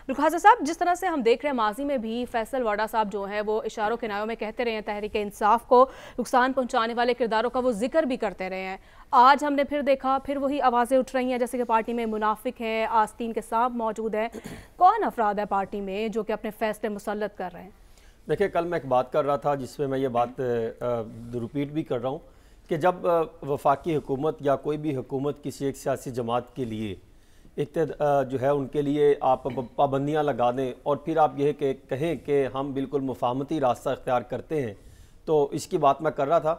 रुखासा साहब, जिस तरह से हम देख रहे हैं माजी में भी फैसल वाडा साहब जो हैं वो इशारों के नायों में कहते रहे हैं, तहरीक इंसाफ को नुकसान पहुंचाने वाले किरदारों का वो जिक्र भी करते रहे हैं। आज हमने फिर देखा, फिर वही आवाज़ें उठ रही हैं जैसे कि पार्टी में मुनाफिक हैं, आस्तीन के सांप मौजूद हैं। कौन अफराद है पार्टी में जो कि अपने फैसले मुसल्लत कर रहे हैं? देखिए, कल मैं एक बात कर रहा था जिसमें मैं ये बात रिपीट भी कर रहा हूँ कि जब वफाकी हुकूमत या कोई भी हुकूमत किसी एक सियासी जमात के लिए जो है उनके लिए आप पाबंदियां लगा दें और फिर आप यह कहें कि हम बिल्कुल मुफाहमती रास्ता इख्तियार करते हैं, तो इसकी बात मैं कर रहा था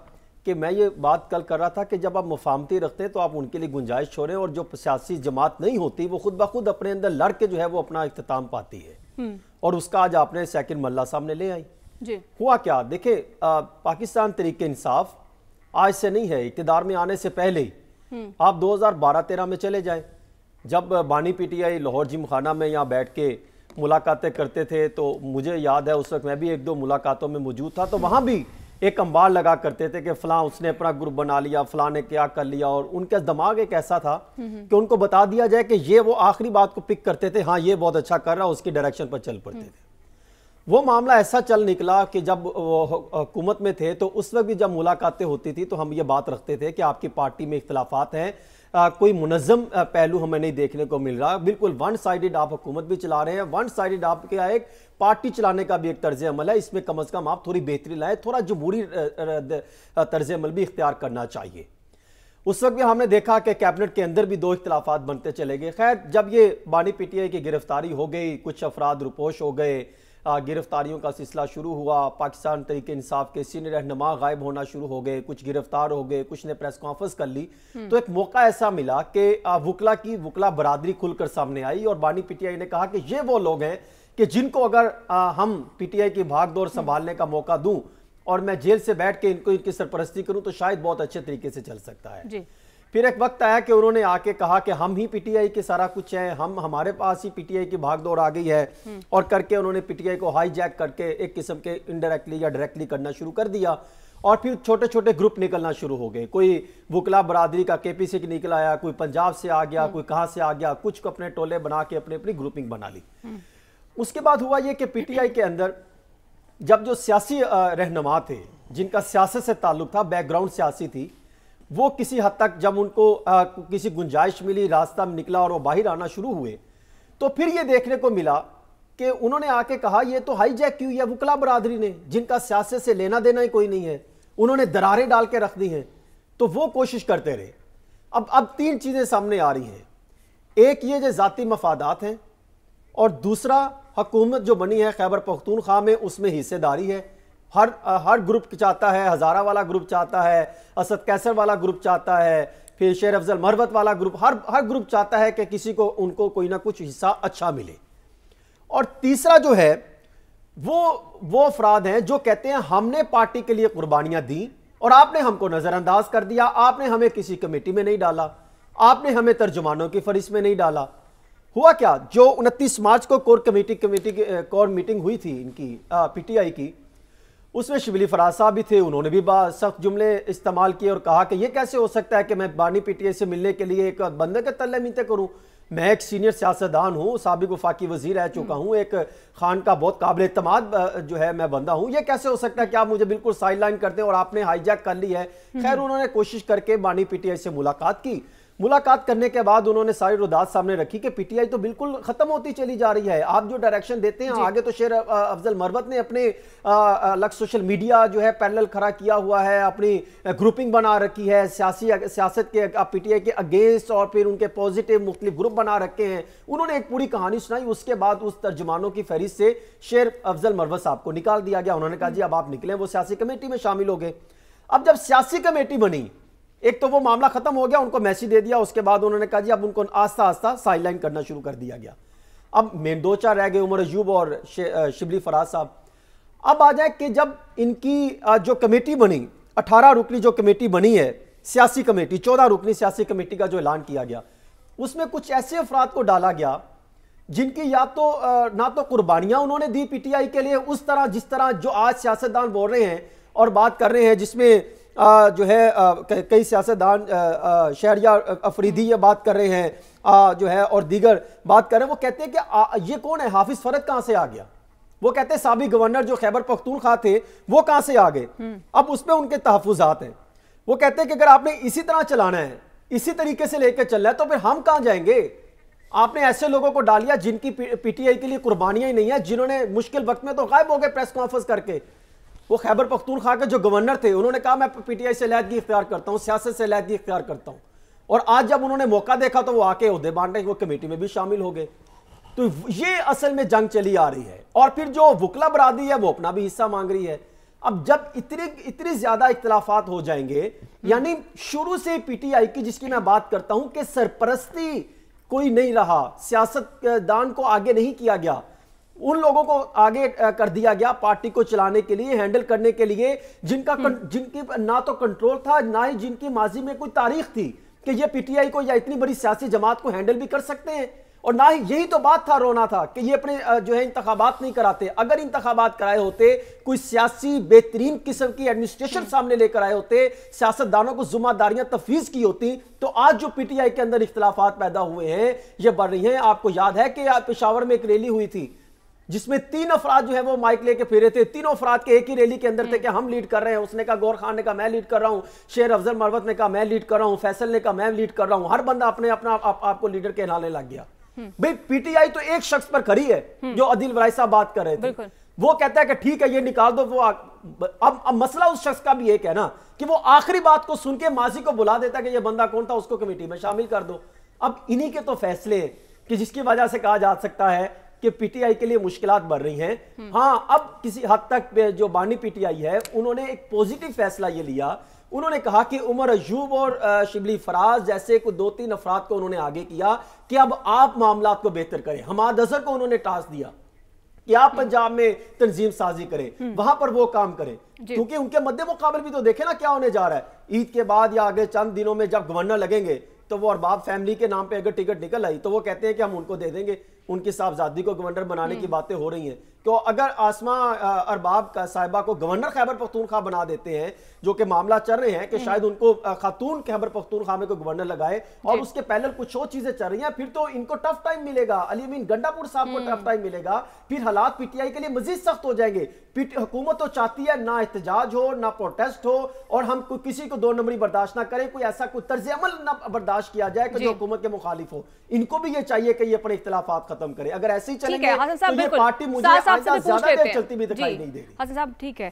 कि मैं ये बात कल कर रहा था कि जब आप मुफाहमती रखते हैं तो आप उनके लिए गुंजाइश छोड़ें, और जो सियासी जमात नहीं होती वो खुद ब खुद अपने अंदर लड़ के जो है वो अपना इख्तिताम पाती है। और उसका आज आपने सेकंड मल्ला सामने ले आई जी। हुआ क्या, देखे, पाकिस्तान तहरीक इंसाफ आज से नहीं है, इक़्तिदार में आने से पहले ही आप 2012-13 में चले जाएं, जब बानी पीटीआई लाहौर जिमखाना में यहाँ बैठ के मुलाकातें करते थे, तो मुझे याद है उस वक्त मैं भी एक दो मुलाकातों में मौजूद था, तो वहाँ भी एक अंबार लगा करते थे कि फलां उसने अपना ग्रुप बना लिया, फलां ने क्या कर लिया, और उनका दिमाग एक ऐसा था कि उनको बता दिया जाए कि ये, वो आखिरी बात को पिक करते थे, हाँ ये बहुत अच्छा कर रहा है, उसकी डायरेक्शन पर चल पड़ते थे। वो मामला ऐसा चल निकला कि जब वो हुकूमत में थे तो उस वक्त भी जब मुलाकातें होती थी तो हम ये बात रखते थे कि आपकी पार्टी में इख्तलाफात हैं, कोई मुनज़्ज़म पहलू हमें नहीं देखने को मिल रहा, बिल्कुल वन साइडेड आप हुकूमत भी चला रहे हैं, वन साइडेड आपके एक पार्टी चलाने का भी एक तर्ज अमल है, इसमें कम अज़ कम आप थोड़ी बेहतरी लाए, थोड़ा जमहूरी तर्ज अमल भी इख्तियार करना चाहिए। उस वक्त भी हमने देखा कि कैबिनेट के अंदर भी दो इख्तलाफात बनते चले गए। खैर, जब ये बानी पीटीआई की गिरफ्तारी हो गई, कुछ अफराद रुपोश हो गए, गिरफ्तारियों का सिलसिला शुरू हुआ, पाकिस्तान तहरीक इंसाफ के सीनियर रहनुमा गायब होना शुरू हो गए, कुछ गिरफ्तार हो गए, कुछ ने प्रेस कॉन्फ्रेंस कर ली, तो एक मौका ऐसा मिला कि वुकला बरादरी खुलकर सामने आई और बानी पीटीआई ने कहा कि ये वो लोग हैं कि जिनको अगर हम पीटीआई की भागदौड़ संभालने का मौका दूं और मैं जेल से बैठ के इनकी सरपरस्ती करूं तो शायद बहुत अच्छे तरीके से चल सकता है जी। फिर एक वक्त आया कि उन्होंने आके कहा कि हम ही पीटीआई के सारा कुछ है, हमारे पास ही पीटीआई की भागदौड़ आ गई है, और करके उन्होंने पीटीआई को हाईजैक करके एक किस्म के इनडायरेक्टली या डायरेक्टली करना शुरू कर दिया, और फिर छोटे छोटे ग्रुप निकलना शुरू हो गए। कोई वुकला बरादरी का केपीसी की निकल आया, कोई पंजाब से आ गया, कोई कहाँ से आ गया, कुछ को अपने टोले बना के अपनी अपनी ग्रुपिंग बना ली। उसके बाद हुआ ये कि पीटीआई के अंदर जब जो सियासी रहनुमा थे जिनका सियासत से ताल्लुक था, बैकग्राउंड सियासी थी, वो किसी हद तक जब उनको किसी गुंजाइश मिली, रास्ता में निकला और वो बाहर आना शुरू हुए, तो फिर ये देखने को मिला कि उन्होंने आके कहा ये तो हाईजैक क्यों है वुकला बरादरी ने, जिनका सियासत से लेना देना ही कोई नहीं है, उन्होंने दरारें डाल के रख दी हैं। तो वो कोशिश करते रहे। अब तीन चीज़ें सामने आ रही हैं, एक ये जो ज़ाती मफादात हैं, और दूसरा हुकूमत जो बनी है खैबर पख्तूनख्वा में उसमें हिस्सेदारी है। हर ग्रुप चाहता है, हज़ारा वाला ग्रुप चाहता है, असद कैसर वाला ग्रुप चाहता है, फिर शेर अफजल मरवत वाला ग्रुप, हर ग्रुप चाहता है कि किसी को उनको कोई ना कुछ हिस्सा अच्छा मिले। और तीसरा जो है वो अफराद हैं जो कहते हैं हमने पार्टी के लिए कुर्बानियां दी और आपने हमको नजरअंदाज कर दिया, आपने हमें किसी कमेटी में नहीं डाला, आपने हमें तर्जुमानों की फरिश्त में नहीं डाला। हुआ क्या, जो 29 मार्च को कोर मीटिंग हुई थी इनकी पीटीआई की, उसमें शिबली फराज साहब भी थे, उन्होंने भी सख्त जुमले इस्तेमाल किए और कहा कि यह कैसे हो सकता है कि मैं बानी पीटीआई से मिलने के लिए एक बंदे के तल्ले मीते करूं, मैं एक सीनियर सियासतदान हूं, साबिक वफाकी वजीर रह चुका हूं, एक खान का बहुत काबिल एतमाद जो है मैं बंदा हूं, यह कैसे हो सकता है कि आप मुझे बिल्कुल साइड लाइन करते हैं और आपने हाईजैक कर ली है। खैर, उन्होंने कोशिश करके बानी पीटीआई से मुलाकात की। मुलाकात करने के बाद उन्होंने सारी रुदात सामने रखी कि पीटीआई तो बिल्कुल खत्म होती चली जा रही है, आप जो डायरेक्शन देते हैं आगे। तो शेर अफजल मरवत ने अपने अलग सोशल मीडिया जो है पैरेलल खड़ा किया हुआ है, अपनी ग्रुपिंग बना रखी है सियासत के पीटीआई के अगेंस्ट, और फिर उनके पॉजिटिव मुख्तलिफ ग्रुप बना रखे हैं। उन्होंने एक पूरी कहानी सुनाई। उसके बाद उस तर्जुमानों की फहरिस्त से शेर अफजल मरवत साहब को निकाल दिया गया। उन्होंने कहा जी अब आप निकलें, वो सियासी कमेटी में शामिल हो गए। अब जब सियासी कमेटी बनी, एक तो वो मामला खत्म हो गया, उनको मैसेज दे दिया, उसके बाद उन्होंने कहा जी अब उनको आस्ता आस्ता साइडलाइन करना शुरू कर दिया गया। अब मेन दो चार रह गए, उमर अयूब और शिबली फराज साहब। अब आ जाए कि जब इनकी जो कमेटी बनी, 18 रुकनी जो कमेटी बनी है सियासी कमेटी, 14 रुकनी सियासी कमेटी का जो ऐलान किया गया, उसमें कुछ ऐसे अफराद को डाला गया जिनकी या तो ना तो कुर्बानियां उन्होंने दी पीटीआई के लिए उस तरह जिस तरह जो आज सियासतदान बोल रहे हैं और बात कर रहे हैं, जिसमें जो है कई सियासतदान शहरियार अफरीदी ये बात कर रहे हैं, جو ہے اور دیگر بات کر رہے ہیں، وہ کہتے ہیں کہ یہ کون ہے، حافظ فرد کہاں سے آ گیا؟ وہ کہتے ہیں سابق گورنر جو خیبر پختونخوا تھے وہ کہاں سے آ گئے؟ اب اس پہ ان کے تحفظات ہیں. وہ کہتے ہیں کہ اگر آپ نے اسی طرح چلانا ہے، اسی طریقے سے لے کے چلنا ہے تو پھر ہم کہاں جائیں گے؟ آپ نے ایسے لوگوں کو ڈالیا جن کی پی ٹی آئی کے لیے قربانیاں ہی نہیں ہیں، جنہوں نے مشکل وقت میں تو غائب ہو گئے پریس کانفرنس کر کے. وہ خیبر پختونخوا کے جو گورنر تھے انہوں نے کہا میں پی ٹی آئی سے علیحدگی اختیار کرتا ہوں، سیاست سے علیحدگی اختیار کرتا ہوں، اور آج جب انہوں نے موقع دیکھا تو وہ آ کے عہدے بانٹنے وہ کمیٹی میں بھی شامل ہو گئے. تو یہ اصل میں جنگ چلی آ رہی ہے، اور پھر جو وکلا برادری ہے وہ اپنا بھی حصہ مانگ رہی ہے. اب جب اتنی زیادہ اختلافات ہو جائیں گے، یعنی شروع سے پی ٹی آئی کی جس کی میں بات کرتا ہوں کہ سرپرستی کوئی نہیں رہا، سیاست دان کو آگے نہیں کیا گیا، ان لوگوں کو آگے کر دیا گیا پارٹی کو چلانے کے لیے، ہینڈل کرنے کے لیے، جن کی نہ تو کنٹرول تھا نہ ہی جن کی ماضی میں کوئی تاریخ تھی کہ یہ پی ٹی آئی کو یا اتنی بڑی سیاسی جماعت کو ہینڈل بھی کر سکتے ہیں. اور نہ ہی یہی تو بات تھا، رونا تھا کہ یہ اپنے جو ہے انتخابات نہیں کراتے. اگر انتخابات کرائے ہوتے، کوئی سیاسی بہترین قسم کی ایڈمنسٹریشن سامنے لے کر آئے ہوتے، سیاست دانوں کو ذمہ داریاں تفویض کی ہوتی، تو آج جو پی ٹی آئی کے اندر اختلافات پیدا ہوئے ہیں یہ بڑھ رہی ہیں. آپ کو یاد ہے کہ پشاور میں ایک ریلی ہوئی تھی جس میں 3 افراد جو ہے وہ مائک لے کے پھیرے تھے، تینوں افراد کے ایک ہی ریلی کے اندر تھے کہ ہم لیڈ کر رہے ہیں. اس نے کہا، گور خان نے کہا میں لیڈ کر رہا ہوں، شیر افضل مروت نے کہا میں لیڈ کر رہا ہوں، فیصل نے کہا میں لیڈ کر رہا ہوں. ہر بندہ اپنا آپ کو لیڈر کہلانے لگ گیا. بھئی پی ٹی آئی تو ایک شخص پر کھڑی ہے جو عدیل ورائی صاحب بات کر رہے تھے، وہ کہتا ہے کہ ٹھیک ہے یہ نکال دو. وہ اب مسئلہ اس شخص کا بھی ایک ہے نا کہ وہ آخری بات کو سن کے ماضی کو بلا دیتا ہے کہ یہ بندہ کون تھا، اس کو کمیٹی میں شامل کر دو. اب انہی کے تو فیصلے ہیں کہ جس کی وجہ سے کہا جا سکتا ہے کہ پی ٹی آئی کے لیے مشکلات بڑھ رہی ہیں. ہاں اب کسی حد تک جو بانی پی ٹی آئی ہے انہوں نے ایک پوزیٹیو فیصلہ یہ لیا، انہوں نے کہا کہ عمر ایوب اور شبلی فراز جیسے کوئی 2-3 افراد کو انہوں نے آگے کیا کہ اب آپ معاملات کو بہتر کریں. حماد اظہر کو انہوں نے ٹاسک دیا کہ آپ پنجاب میں تنظیم سازی کریں، وہاں پر وہ کام کریں، کیونکہ ان کے مد مقابل بھی تو دیکھیں نا کیا ہونے جا رہا ہے. عید کے بعد یا آگے چند دنوں میں جب گورنر لگیں گے تو وہ ارباب فیملی کے نام پہ اگر ٹکٹ نکل آئی تو وہ کہتے ہیں کہ ہم ان کو دے دیں گے. ان کی صاحبزادی کو گورنر بنانے کی باتیں ہو رہی ہیں. تو اگر آسمہ ارباب کا صاحبہ کو گورنر خیبر پختونخوا بنا دیتے ہیں، جو کہ معاملہ چل رہے ہیں کہ شاید ان کو خاتون خیبر پختونخوا میں کو گورنر لگائے، اور اس کے پہلے کچھ اور چیزیں چل رہی ہیں، پھر تو ان کو ٹف ٹائم ملے گا. علی امین گنڈا پور صاحب کو ٹف ٹائم ملے گا. پھر حالات پی ٹی آئی کے لیے مزید سخت ہو جائیں گے. حکومت تو چاہتی ہے نہ احتجاج ہو نہ پروٹیسٹ ہو، اور ہم کسی کو 2 نمبری برداشت نہ کریں، کوئی ایسا کوئی طرز عمل نہ برداشت کیا جائے کہ جو حکومت کے مخالف ہو. ان کو بھی یہ چاہیے کہ یہ اپنے اختلافات ختم کرے. اگر ایسے ہی چلیں گے تو یہ پارٹی مجھے آئندہ زیادہ دیر چلتی بھی دکھائی نہیں دے گی. حسن صاحب ٹھیک ہے.